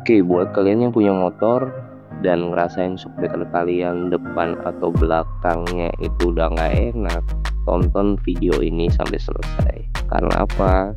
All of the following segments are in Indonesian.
Oke, buat kalian yang punya motor dan ngerasain shockbreaker kalian depan atau belakangnya itu udah nggak enak, tonton video ini sampai selesai. Karena apa?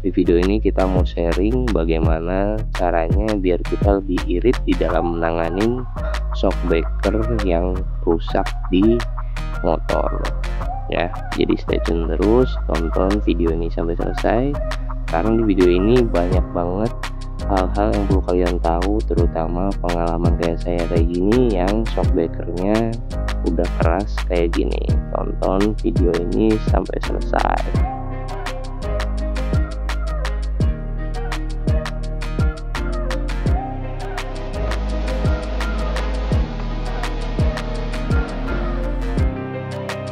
Di video ini kita mau sharing bagaimana caranya biar kita lebih irit di dalam menanganin shockbreaker yang rusak di motor ya. Jadi stay tune terus, tonton video ini sampai selesai, karena di video ini banyak banget hal-hal yang perlu kalian tahu, terutama pengalaman kayak saya kayak gini yang shockbreakernya udah keras kayak gini. Tonton video ini sampai selesai.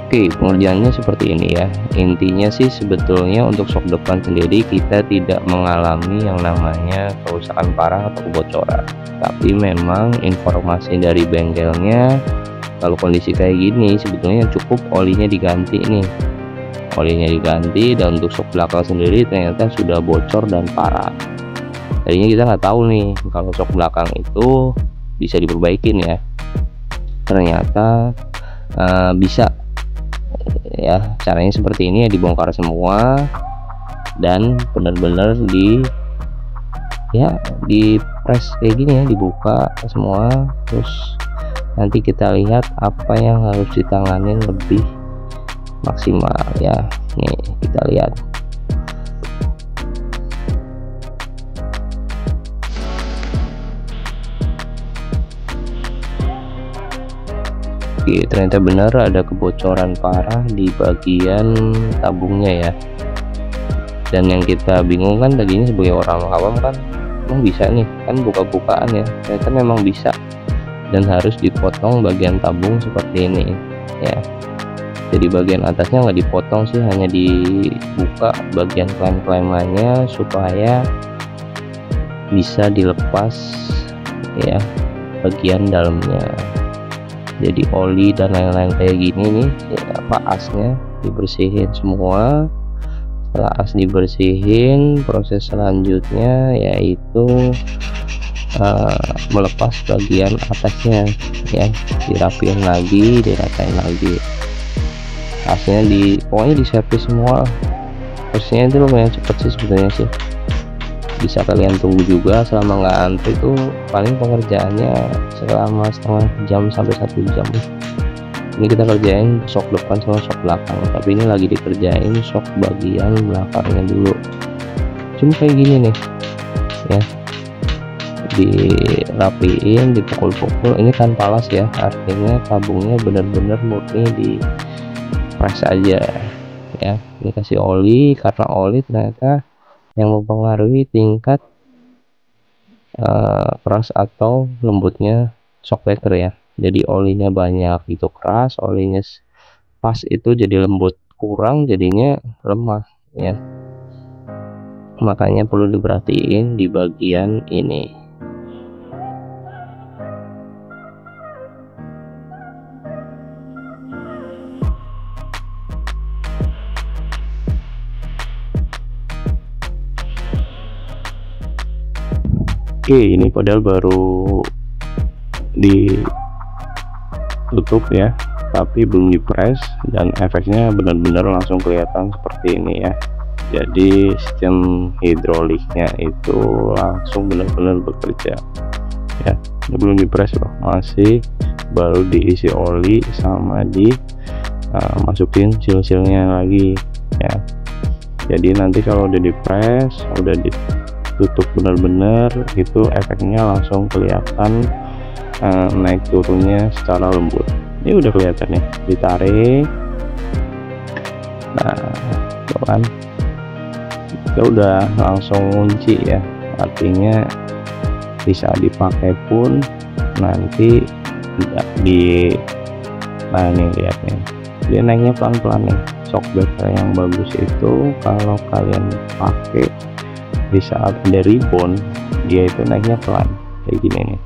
Oke, pengerjaannya seperti ini ya. Intinya sih sebetulnya untuk shock depan sendiri kita tidak mengalami yang namanya kerusakan parah atau kebocoran. Tapi memang informasi dari bengkelnya kalau kondisi kayak gini sebetulnya cukup olinya diganti nih. Olinya diganti, dan untuk shock belakang sendiri ternyata sudah bocor dan parah. Tadinya kita nggak tahu nih kalau shock belakang itu bisa diperbaikin ya. Ternyata bisa ya. Caranya seperti ini ya, dibongkar semua dan benar-benar di press kayak gini ya, dibuka semua, terus nanti kita lihat apa yang harus ditanganin lebih maksimal ya. Nih kita lihat. Oke, ternyata benar ada kebocoran parah di bagian tabungnya ya. Dan yang kita bingung kan tadinya sebagai orang awam kan, emang bisa nih kan buka-bukaan ya, ternyata memang bisa, dan harus dipotong bagian tabung seperti ini ya. Jadi bagian atasnya nggak dipotong sih, hanya dibuka bagian klem-klemannya supaya bisa dilepas ya bagian dalamnya. Jadi oli dan lain-lain kayak gini nih ya, asnya dibersihin semua. Setelah as dibersihin, proses selanjutnya yaitu melepas bagian atasnya ya, dirapiin lagi, diratain lagi. Asnya pokoknya diservis semua. Prosesnya itu lumayan cepet sih sebetulnya sih, bisa kalian tunggu juga selama nggak antri tuh. Paling pengerjaannya selama setengah jam sampai 1 jam. Ini kita kerjain shock depan sama shock belakang, tapi ini lagi dikerjain shock bagian belakangnya dulu. Cuma kayak gini nih ya, dirapiin, dipukul-pukul. Ini tanpa las ya, artinya tabungnya bener-bener murni di press aja ya. Ini kasih oli, karena oli ternyata yang mempengaruhi tingkat keras atau lembutnya shockbreaker ya. Jadi olinya banyak itu keras, olinya pas itu jadi lembut, kurang jadinya lemah ya. Makanya perlu diperhatiin di bagian ini. Oke, ini padahal baru ditutup ya, tapi belum dipres, dan efeknya benar-benar langsung kelihatan seperti ini ya. Jadi sistem hidroliknya itu langsung benar-benar bekerja ya. Ini belum dipres loh, masih baru diisi oli sama masukin sil-silnya lagi ya. Jadi nanti kalau udah dipres, udah ditutup benar-benar, itu efeknya langsung kelihatan naik turunnya secara lembut. Ini udah kelihatan nih, ditarik, nah tuh kan, kita udah langsung kunci ya. Artinya bisa dipakai pun nanti nah nih lihat nih, dia naiknya pelan-pelan nih. Shockbreaker yang bagus itu kalau kalian pakai di saat ada rebound, dia itu naiknya pelan kayak gini nih.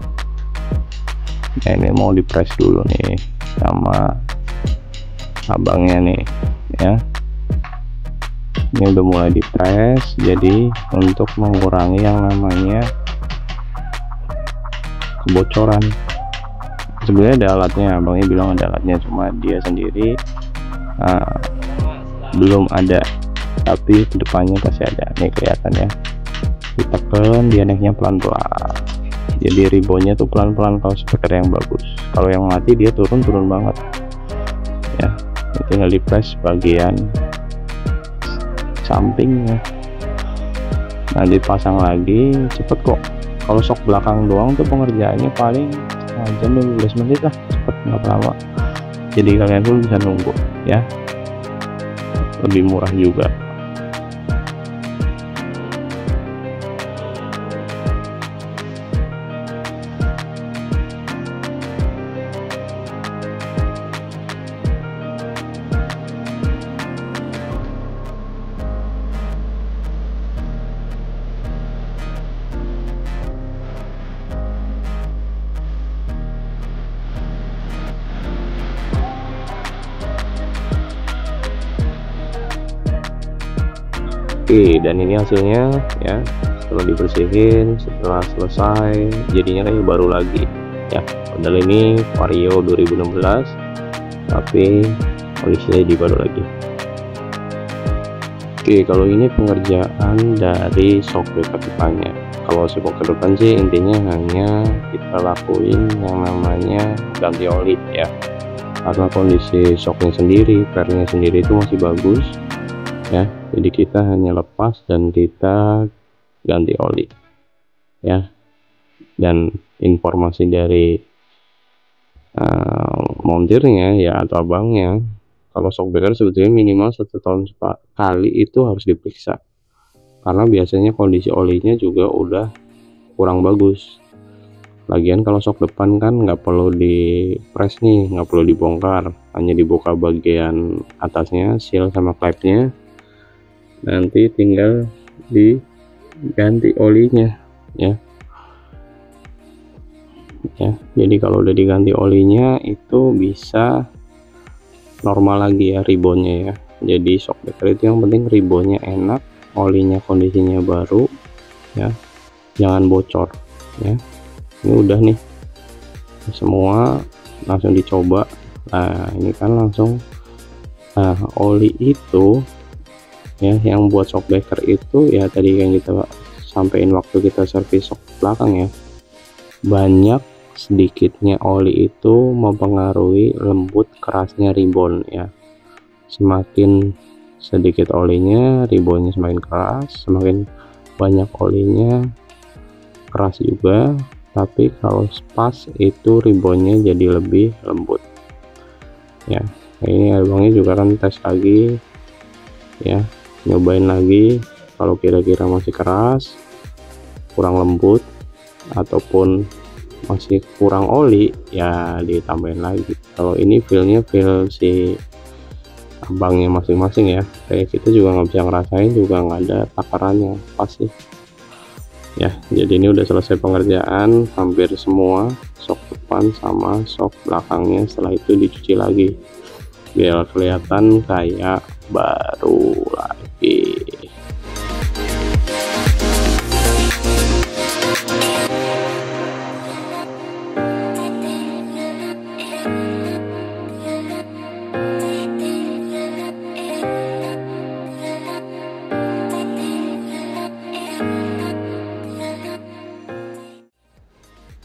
Nah ini mau dipres dulu nih sama abangnya nih ya. Ini udah mulai dipres, jadi untuk mengurangi yang namanya kebocoran. Sebenarnya ada alatnya, abangnya bilang ada alatnya, cuma dia sendiri belum ada, tapi kedepannya pasti ada. Nih kelihatan ya, ditekan dia naiknya pelan-pelan, jadi reboundnya tuh pelan-pelan kalau speaker yang bagus. Kalau yang mati dia turun banget ya, tinggal di press bagian sampingnya, nah dipasang lagi cepet kok. Kalau sok belakang doang tuh pengerjaannya paling setengah jam 15 menit lah, cepet nggak lama. Jadi kalian pun bisa nunggu ya, lebih murah juga. Oke, dan ini hasilnya ya, setelah dibersihin, setelah selesai jadinya kayak baru lagi ya. Padahal ini Vario 2016 tapi kondisinya jadi baru lagi. Oke, kalau ini pengerjaan dari shock breaker depannya. Kalau shock breaker depan sih intinya hanya kita lakuin yang namanya ganti oli ya, karena kondisi shocknya sendiri, pernya sendiri itu masih bagus ya, jadi kita hanya lepas dan kita ganti oli ya. Dan informasi dari montirnya ya atau abangnya, kalau shock breaker sebetulnya minimal 1 tahun sekali itu harus diperiksa, karena biasanya kondisi olinya juga udah kurang bagus. Lagian kalau shock depan kan nggak perlu di press nih, nggak perlu dibongkar, hanya dibuka bagian atasnya, seal sama klepnya, nanti tinggal diganti olinya ya. Jadi kalau udah diganti olinya itu bisa normal lagi ya reboundnya ya. Jadi shock breaker itu yang penting reboundnya enak, olinya kondisinya baru ya, jangan bocor ya. Ini udah nih semua, langsung dicoba. Nah ini kan langsung, oli itu ya yang buat shock breaker itu ya, tadi yang kita sampein waktu kita servis shock belakang ya, banyak sedikitnya oli itu mempengaruhi lembut kerasnya rebound ya. Semakin sedikit olinya, reboundnya semakin keras, semakin banyak olinya keras juga, tapi kalau pas itu reboundnya jadi lebih lembut ya. Ini abangnya juga kan tes lagi ya, nyobain lagi, kalau kira-kira masih keras, kurang lembut, ataupun masih kurang oli ya ditambahin lagi. Kalau ini feelnya feel si abangnya masing-masing ya, kayak kita juga nggak bisa ngerasain, juga nggak ada takarannya pasti ya. Jadi ini udah selesai pengerjaan hampir semua, shock depan sama shock belakangnya. Setelah itu dicuci lagi biar kelihatan kayak baru lagi.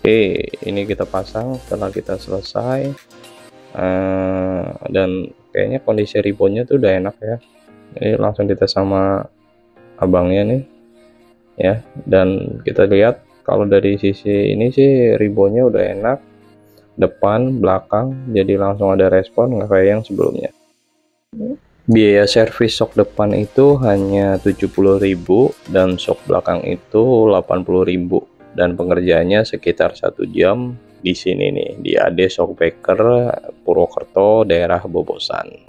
Oke, ini kita pasang setelah kita selesai, dan kayaknya kondisi reboundnya tuh udah enak ya. Ini langsung dites sama abangnya nih ya, dan kita lihat kalau dari sisi ini sih reboundnya udah enak, depan belakang, jadi langsung ada respon, nggak kayak yang sebelumnya. Biaya servis shock depan itu hanya 70.000 dan shock belakang itu 80.000, dan pengerjaannya sekitar 1 jam di sini nih, di AD Shock Breaker Purwokerto, daerah Bobosan.